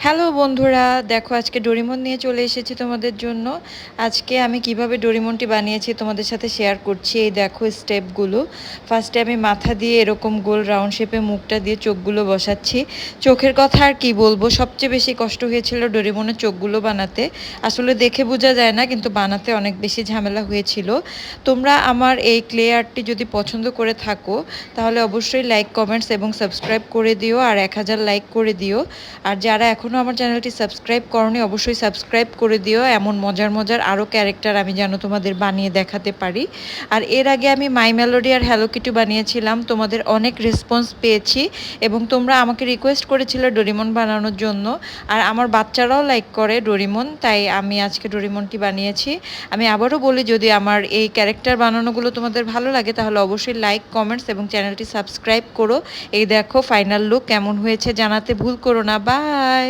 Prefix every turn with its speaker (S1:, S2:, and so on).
S1: Hello বন্ধুরা, দেখো আজকে ডোরিমন নিয়ে চলে এসেছি তোমাদের জন্য। আজকে আমি কিভাবে ডোরিমনটি বানিয়েছি তোমাদের সাথে শেয়ার করছি। এই দেখো স্টেপগুলো। ফার্স্টে আমি মাথা দিয়ে এরকম গোল রাউন্ড শেপে মুখটা দিয়ে চোখগুলো বসাচ্ছি। চোখের কথা আর কি বলবো, সবচেয়ে বেশি কষ্ট হয়েছিল ডোরিমনের চোখগুলো বানাতে। আসলে দেখে বোঝা যায় না, কিন্তু বানাতে অনেক বেশি ঝামেলা হয়েছিল। তোমরা আমার এই ক্লে আর্টটি যদি পছন্দ করে থাকো তাহলে অবশ্যই লাইক, কমেন্টস এবং সাবস্ক্রাইব করে দিও, আর 1000 লাইক করে দিও। আর যারা এখনও আমার চ্যানেলটি সাবস্ক্রাইব করনি অবশ্যই সাবস্ক্রাইব করে দিও। এমন মজার মজার আরও ক্যারেক্টার আমি যেন তোমাদের বানিয়ে দেখাতে পারি। আর এর আগে আমি মাই মেলোডি আর হ্যালো কিটি বানিয়েছিলাম, তোমাদের অনেক রেসপন্স পেয়েছি এবং তোমরা আমাকে রিকোয়েস্ট করেছিলে ডোরিমন বানানোর জন্য। আর আমার বাচ্চারাও লাইক করে ডোরিমন, তাই আমি আজকে ডোরিমনটি বানিয়েছি। আমি আবারও বলি, যদি আমার এই ক্যারেক্টার বানানোগুলো তোমাদের ভালো লাগে তাহলে অবশ্যই লাইক, কমেন্টস এবং চ্যানেলটি সাবস্ক্রাইব করো। এই দেখো ফাইনাল লুক কেমন হয়েছে জানাতে ভুল করো না। বাই।